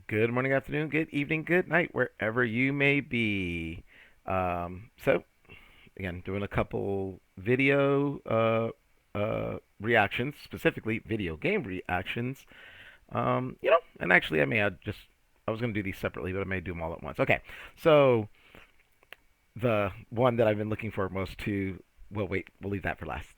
Good morning, afternoon, good evening, good night, wherever you may be. So, again, doing a couple video reactions, specifically video game reactions. And actually, I was going to do these separately, but I may do them all at once. Okay, so the one that I've been looking for most to, well, wait, we'll leave that for last.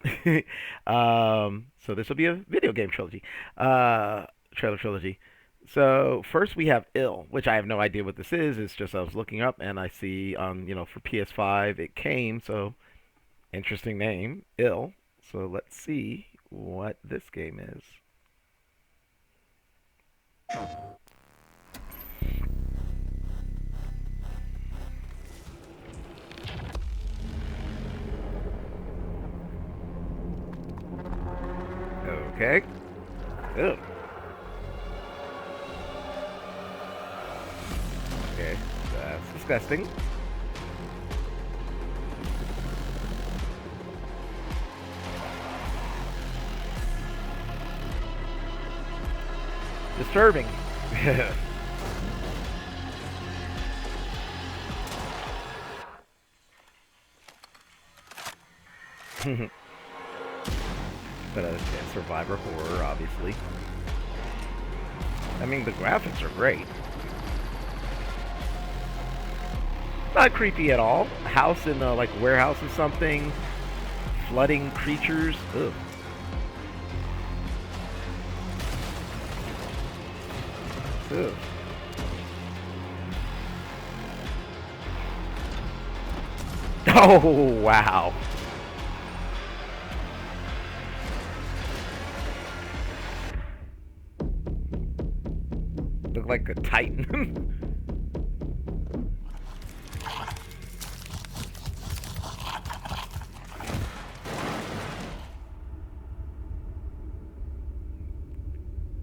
So this will be a video game trilogy, trailer trilogy. So first we have Ill, which I have no idea what this is. It's just I was looking up and I see on for PS5 it came. So interesting name, Ill. So let's see what this game is. Okay. Ew. Okay, that's disgusting. Disturbing. But yeah, survivor horror, obviously. I mean, the graphics are great. Not creepy at all. House in a like warehouse or something. Flooding creatures. Ugh. Ugh. Oh wow. Look like a titan.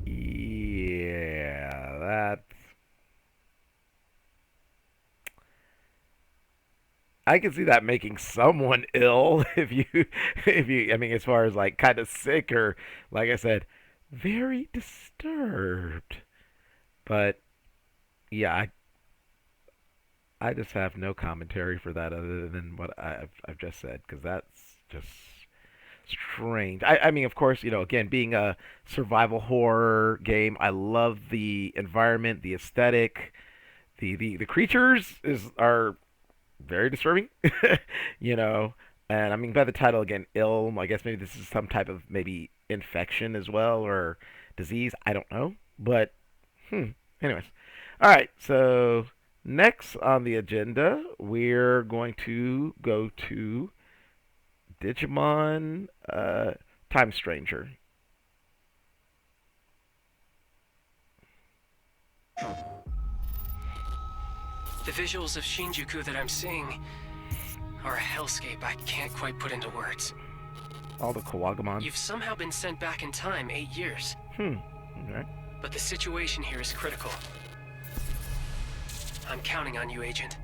Yeah, that's. I can see that making someone ill I mean, as far as like kind of sick or, like I said, very disturbed. But yeah, I just have no commentary for that other than what I've just said because that's just strange. I mean, of course, again, being a survival horror game, I love the environment, the aesthetic, the creatures are very disturbing, you know. And I mean, by the title again, ill. I guess maybe this is some type of maybe infection as well or disease. I don't know, but anyways, all right. So next on the agenda, we're going to go to Digimon Time Stranger. The visuals of Shinjuku that I'm seeing are a hellscape I can't quite put into words. All the Kawagamon. You've somehow been sent back in time 8 years. Okay. But the situation here is critical. I'm counting on you, Agent.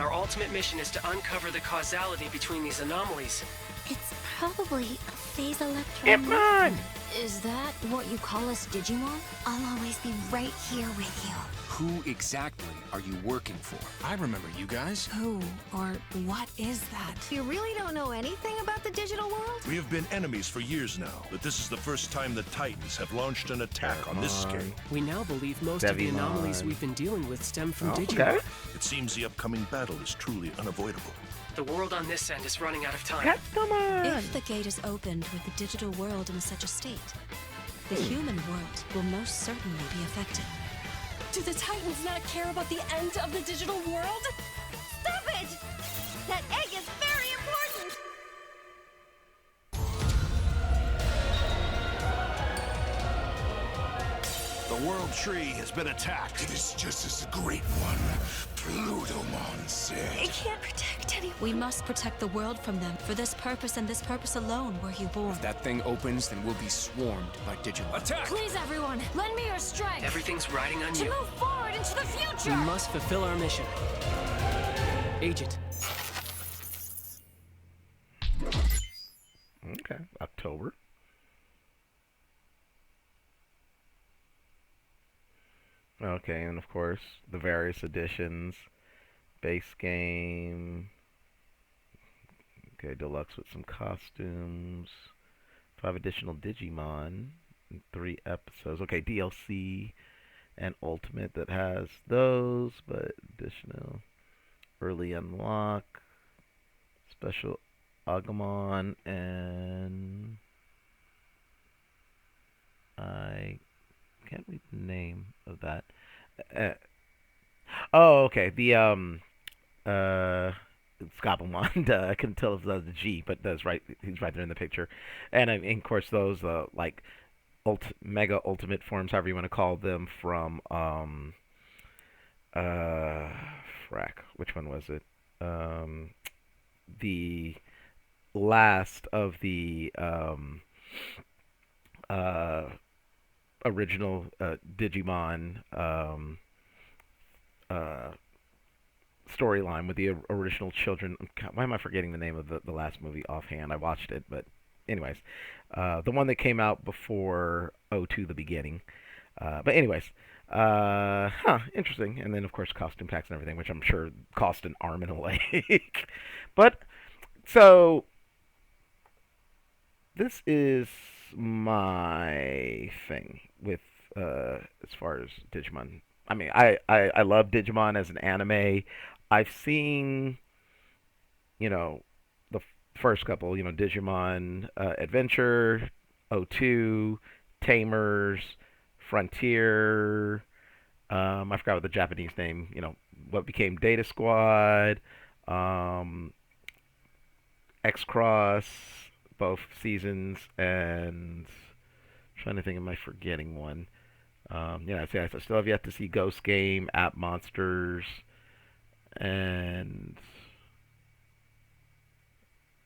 Our ultimate mission is to uncover the causality between these anomalies. It's probably a phase Come on! Is that what you call us, Digimon? I'll always be right here with you. Who exactly are you working for? I remember you guys. Who or what is that? You really don't know anything about the digital world? We have been enemies for years now, but this is the first time the Titans have launched an attack on this scale. We now believe most of the Devimon. anomalies we've been dealing with stem from Digimon. Okay. It seems the upcoming battle is truly unavoidable. The world on this end is running out of time. Captamon! If the gate is opened with the digital world in such a state, the human world will most certainly be affected. Do the Titans not care about the end of the digital world? Stop it! That egg is very important! The World Tree has been attacked. It is just as the Great One, Plutomon, said. It can't protect anyone. We must protect the world from them. For this purpose and this purpose alone were you born. If that thing opens, then we'll be swarmed by Digimon. Attack! Please, everyone, lend me your strength Everything's riding on to you. move forward into the We future. must fulfill our mission. Agent, Okay, October. Okay, and of course the various editions, base game. Okay, deluxe with some costumes. 5 additional Digimon. And 3 episodes. Okay, DLC and Ultimate that has those, but additional early unlock, special Agumon, and I can't read the name of that. Uh, oh, okay. The Scopamon. I couldn't tell if that was the G, but that's right. He's right there in the picture, and of course those like mega ultimate forms, however you want to call them, from uh frack. Which one was it? Um, the last of the uh original Digimon uh storyline with the original children. Why am I forgetting the name of the last movie offhand? I watched it, but anyways, the one that came out before '02, the beginning. But anyways, interesting. And then of course costume packs and everything, which I'm sure cost an arm and a leg. But so this is my thing with as far as Digimon. I mean, I love Digimon as an anime. I've seen, you know, the first couple, Digimon Adventure, '02, Tamers, Frontier. I forgot what the Japanese name, what became Data Squad, um, X Cross, both seasons, and trying to think, am I forgetting one? Yeah, I still have yet to see Ghost Game, App Monsters, and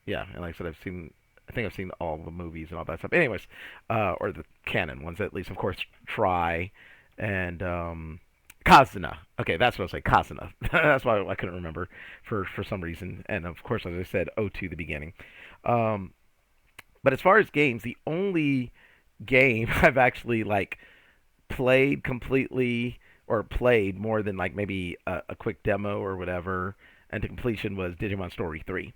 yeah, and like I said, I think I've seen all the movies and all that stuff. Anyways, or the canon ones at least. Of course, Try and Kazuna. Okay, that's what I was saying. Kazuna. That's why I couldn't remember for some reason. And of course, as I said, '02 the beginning. Um, but as far as games, the only game I've actually like played completely or played more than like maybe a quick demo or whatever and to completion was Digimon Story 3.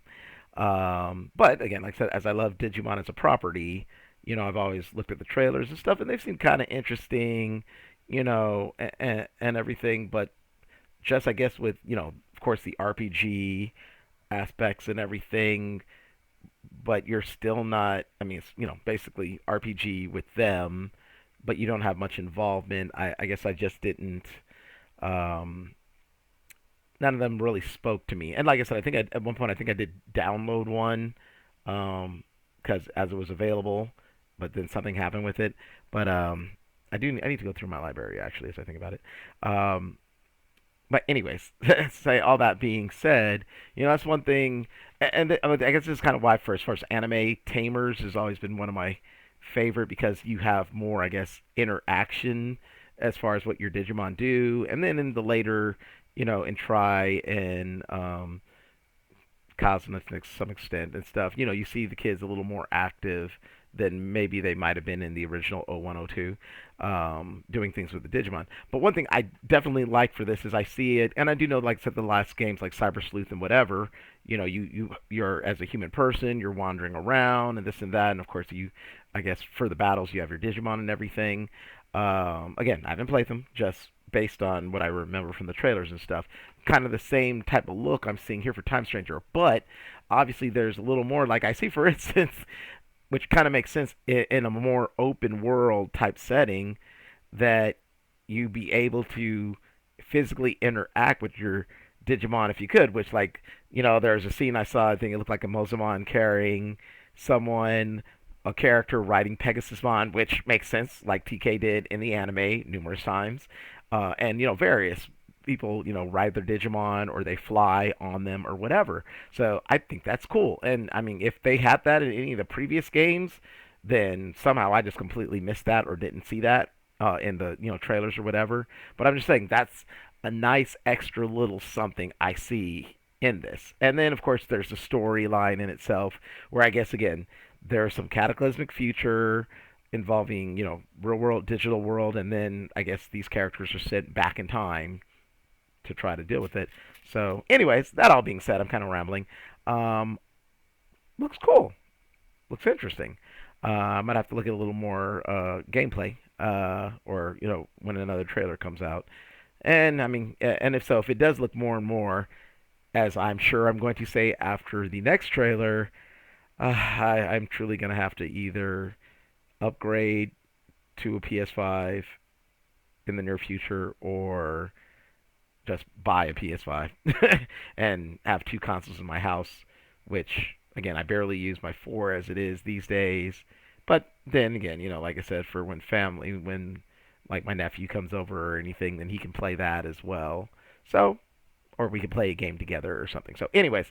But again, like I said, as I love Digimon as a property, I've always looked at the trailers and stuff, and they've seemed kind of interesting, and everything. But just I guess with of course the RPG aspects and everything, but you're still not. I mean, it's basically RPG with them, but you don't have much involvement. I guess I just didn't. Um, None of them really spoke to me. And like I said, I think at one point I think I did download one because as it was available, but then something happened with it. But I need to go through my library actually as I think about it. Um, but anyways, say all that being said, that's one thing, and I guess this is kind of why first anime Tamers has always been one of my favorite because you have more, I guess, interaction as far as what your Digimon do, and then in the later, in Try and Cosmos to some extent and stuff, you see the kids a little more active than maybe they might have been in the original '01, '02, doing things with the Digimon. But one thing I definitely like for this is I see it, and I do know, like I said, the last games like Cyber Sleuth and whatever, you're as a human person, you're wandering around and this and that, and of course I guess for the battles you have your Digimon and everything. Again, I haven't played them, just based on what I remember from the trailers and stuff. Kind of the same type of look I'm seeing here for Time Stranger, but obviously there's a little more. Like I see, for instance, which kind of makes sense in a more open world type setting, that you be able to physically interact with your Digimon if you could. Which, like, there's a scene I saw. I think it looked like a Mozamon carrying someone, a character riding Pegasusmon, which makes sense, like TK did in the anime numerous times, and various people ride their Digimon or they fly on them or whatever. So I think that's cool. And I mean, if they had that in any of the previous games, then somehow I just completely missed that or didn't see that in the trailers or whatever. But I'm just saying that's a nice extra little something I see in this. And then of course there's the storyline in itself, where I guess again there's some cataclysmic future. involving, real world, digital world, and then I guess these characters are sent back in time to try to deal with it. So, anyways, that all being said, I'm kind of rambling. Um, looks cool. Looks interesting. I might have to look at a little more gameplay, or when another trailer comes out. And I mean, and if so, if it does look more and more, as I'm sure I'm going to say after the next trailer, I'm truly going to have to either upgrade to a PS5 in the near future, or just buy a PS5 and have two consoles in my house, which again I barely use my 4 as it is these days. But then again, like I said, for when like my nephew comes over or anything, then he can play that as well. So, or we can play a game together or something. So, anyways,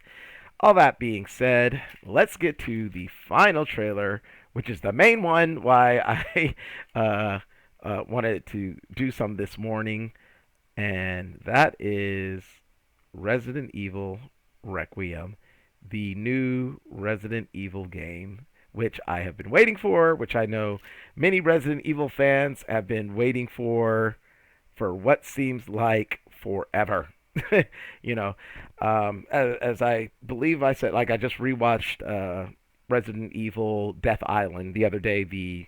all that being said, let's get to the final trailer, which is the main one. Why I wanted to do some this morning, and that is Resident Evil Requiem, the new Resident Evil game, which I have been waiting for, which I know many Resident Evil fans have been waiting for what seems like forever. you know, as I believe I said, like I just rewatched Resident Evil Death Island the other day, the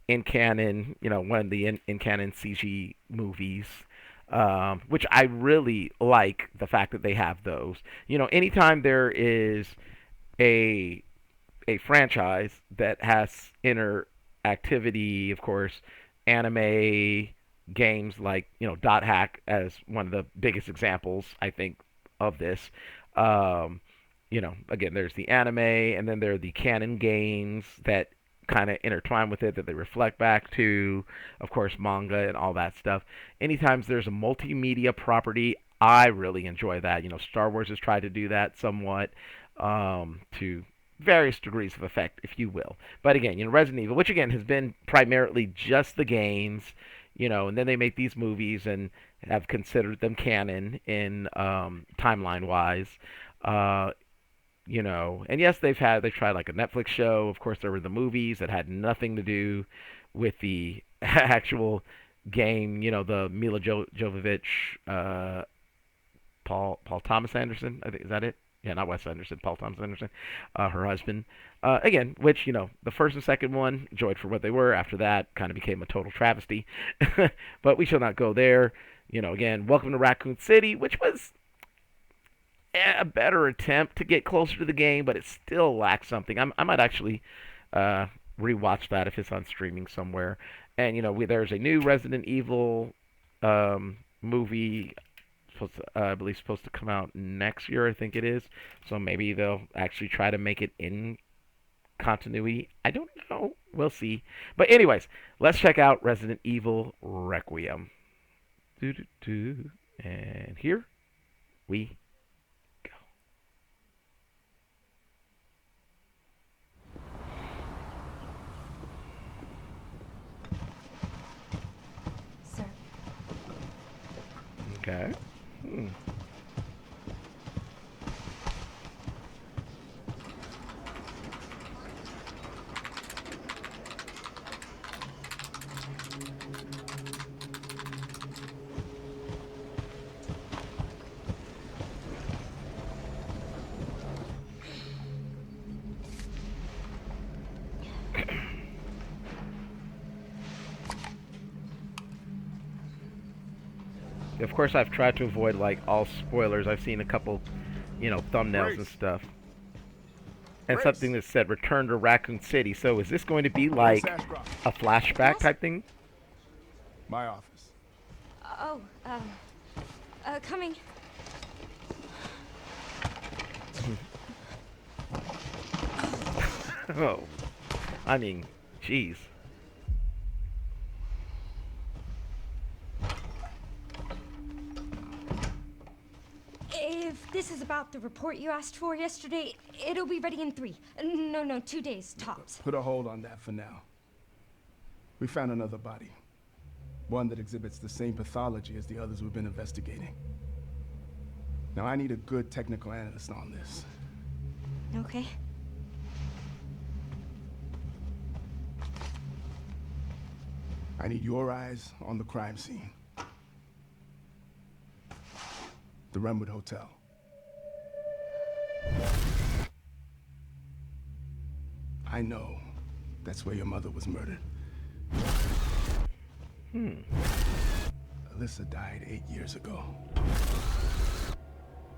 in canon, one of the in canon CG movies, which I really like the fact that they have those. Anytime there is a franchise that has interactivity, of course, anime games like Dot Hack as one of the biggest examples I think of this. Again, there's the anime, and then there are the canon games that kind of intertwine with it, that they reflect back to, of course, manga and all that stuff. Anytime there's a multimedia property, I really enjoy that. Star Wars has tried to do that somewhat, to various degrees of effect, if you will. But again, Resident Evil, which again has been primarily just the games, and then they make these movies and have considered them canon in timeline wise. And yes, they've tried like a Netflix show. Of course, there were the movies that had nothing to do with the actual game. The Mila Jovovich, Paul Thomas Anderson, I think, is that it? Yeah, not Wes Anderson, Paul Thomas Anderson, her husband. Again, which, the first and second one, enjoyed for what they were. After that, kind of became a total travesty. But we shall not go there. Again, Welcome to Raccoon City, which was a better attempt to get closer to the game, but it still lacks something. I might actually rewatch that if it's on streaming somewhere. And, there's a new Resident Evil movie, I believe supposed to come out next year, I think it is. So maybe they'll actually try to make it in continuity. I don't know. We'll see. But anyways, let's check out Resident Evil Requiem. And here we go. Sir. Okay. Of course, I've tried to avoid like all spoilers. I've seen a couple, thumbnails and stuff, and something that said "Return to Raccoon City." So, is this going to be like a flashback type thing? My office. Oh, coming. Oh, I mean, jeez. If this is about the report you asked for yesterday, it'll be ready in 3. No, 2 days, tops. Put a hold on that for now. We found another body. One that exhibits the same pathology as the others we've been investigating. Now, I need a good technical analyst on this. Okay. I need your eyes on the crime scene. The Renwood Hotel. I know that's where your mother was murdered. Alyssa died 8 years ago.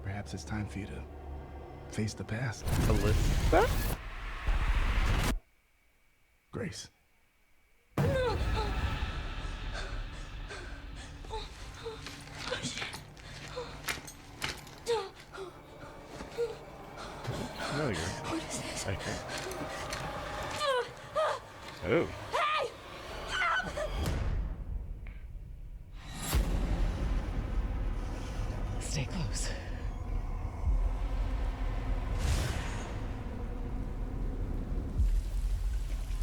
Perhaps it's time for you to face the past. Alyssa? Grace. Familiar. What is this? I think. Oh. Hey! Help! Stay close.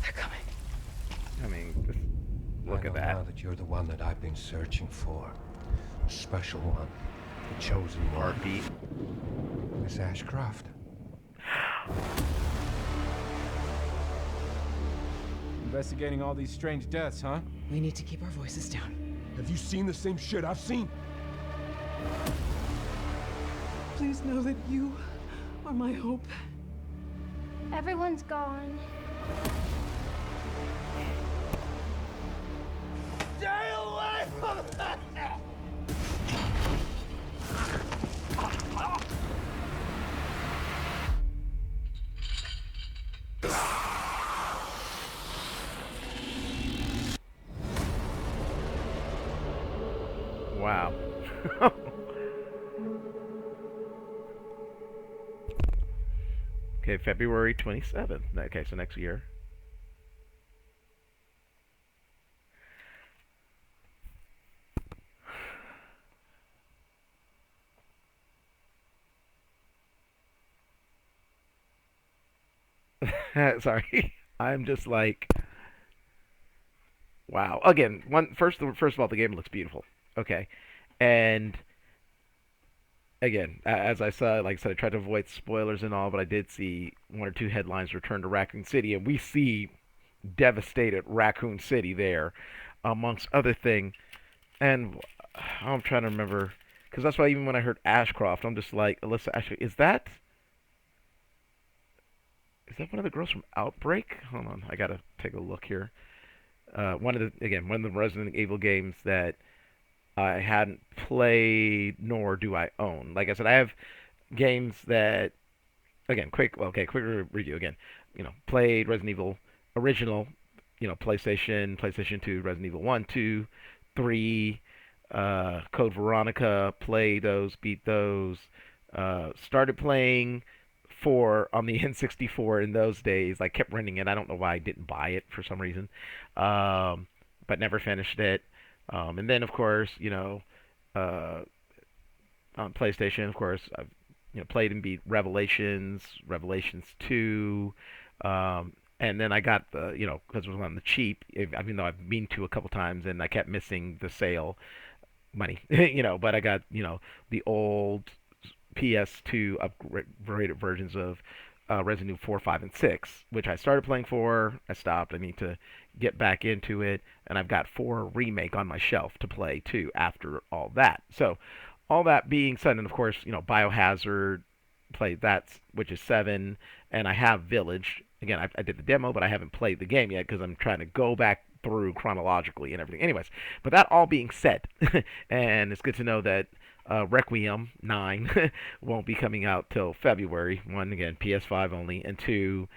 They're coming. I mean, just look I at know that. now that you're the one that I've been searching for. The special one. The chosen one. Heartbeat. Miss Ashcroft. Investigating all these strange deaths, huh? We need to keep our voices down. Have you seen the same shit I've seen? Please know that you are my hope. Everyone's gone. Stay away from that! Wow. Okay, February 27th. Okay, so next year. Sorry. I'm just like, wow. Again, first of all, the game looks beautiful. Okay. And again, as I said, like I said, I tried to avoid spoilers and all, but I did see one or two headlines return to Raccoon City, and we see devastated Raccoon City there, amongst other things. And I'm trying to remember, because that's why even when I heard Ashcroft, I'm just like, Alyssa Ashcroft, is that one of the girls from Outbreak? Hold on, I gotta take a look here. One of the Resident Evil games that I hadn't played nor do I own. Like I said, I have games that, again, quick review again. Played Resident Evil original, PlayStation 2, Resident Evil 1, 2, 3, Code Veronica, played those, beat those. Started playing 4 on the N64 in those days. I kept renting it. I don't know why I didn't buy it for some reason, but never finished it. And then, of course, on PlayStation, of course, I've played and beat Revelations 2, and then I got because it was on the cheap, even though I've been to a couple times, and I kept missing the sale money, but I got, the old PS2 upgraded versions of Resident Evil 4, 5, and 6, which I started playing 4, I stopped, I need to get back into it, and I've got 4 Remake on my shelf to play too after all that. So, all that being said, and of course, Biohazard, played that, which is 7, and I have Village. Again, I did the demo, but I haven't played the game yet because I'm trying to go back through chronologically and everything. Anyways, but that all being said, and it's good to know that Requiem 9 won't be coming out till February. 1, again, PS5 only, and 2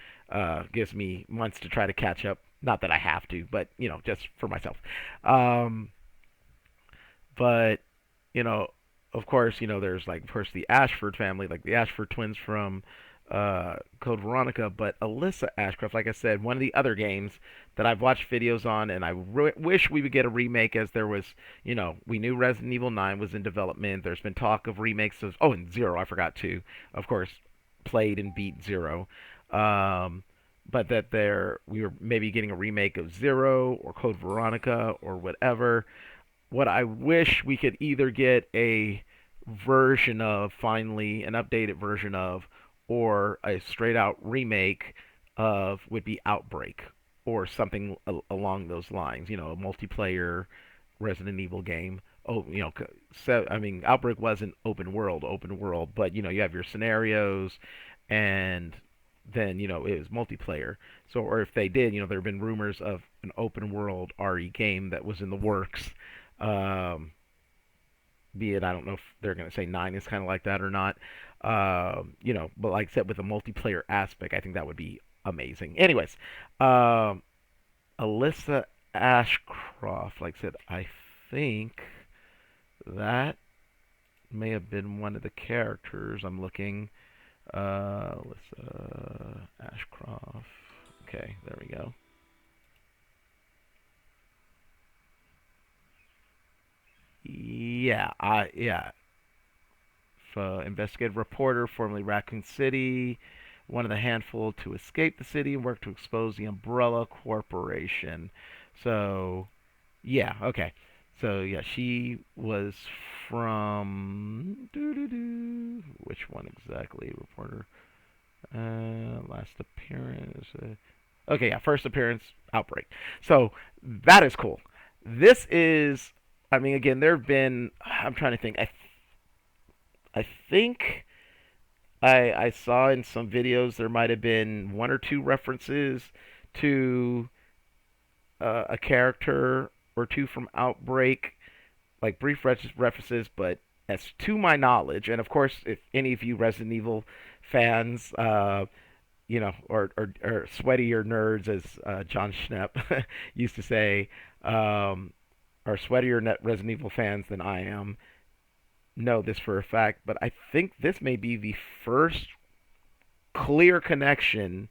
gives me months to try to catch up. Not that I have to, but, just for myself. But, of course, there's, like, of course, the Ashford family, like the Ashford twins from Code Veronica, but Alyssa Ashcroft, like I said, one of the other games that I've watched videos on, and I wish we would get a remake, as there was, we knew Resident Evil 9 was in development. There's been talk of remakes of, and Zero, I forgot to, of course, played and beat Zero. But that we were maybe getting a remake of Zero or Code Veronica or whatever. What I wish we could either get a version of, finally, an updated version of, or a straight out remake of, would be Outbreak. or something along those lines. You know, a multiplayer Resident Evil game. Oh, you know, so I mean, Outbreak wasn't open world, but you know, you have your scenarios, and then you know it was multiplayer. So, or if they did, you know, there have been rumors of an open world RE game that was in the works. Um, be it, I don't know if they're going to say 9 is kind of like that or not. You know, but like I said, with a multiplayer aspect, I think that would be amazing. Anyways, um, Alyssa Ashcroft, like I said, I think that may have been one of the characters. I'm looking. Alyssa Ashcroft. Okay, there we go. Yeah. Investigative reporter, formerly Raccoon City, one of the handful to escape the city and work to expose the Umbrella Corporation. So, yeah, okay. So, yeah, she was from. Which one exactly? Reporter. Last appearance. Okay, yeah, first appearance, Outbreak. So, that is cool. This is. I mean, again, there have been. I'm trying to think. I think I saw in some videos there might have been one or two references to a character or two from Outbreak, like brief references, but as to my knowledge, and of course, if any of you Resident Evil fans, you know, or sweatier nerds, as John Schnepp used to say, are sweatier Resident Evil fans than I am, know this for a fact, but I think this may be the first clear connection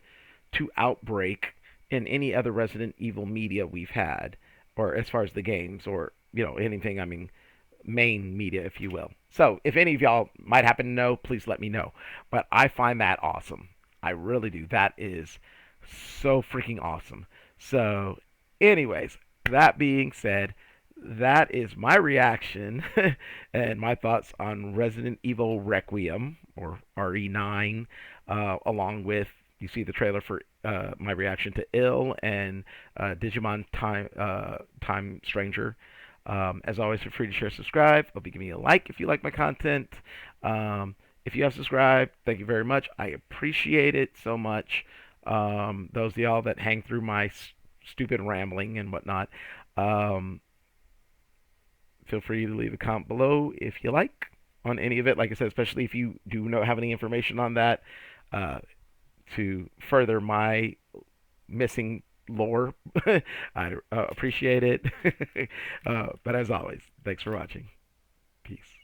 to Outbreak in any other Resident Evil media we've had, or as far as the games, or you know anything. I mean, main media, if you will. So, if any of y'all might happen to know, please let me know. But I find that awesome. I really do. That is so freaking awesome. So, anyways, that being said, that is my reaction and my thoughts on Resident Evil Requiem or RE9, along with you see the trailer for my reaction to Ill and Digimon Time Stranger. As always, feel free to share, subscribe. I'll be giving you a like if you like my content. If you have subscribed, thank you very much. I appreciate it so much. Those of y'all that hang through my stupid rambling and whatnot. Feel free to leave a comment below if you like on any of it. Like I said, especially if you do know have any information on that to further my missing lore. I appreciate it. But as always, thanks for watching. Peace.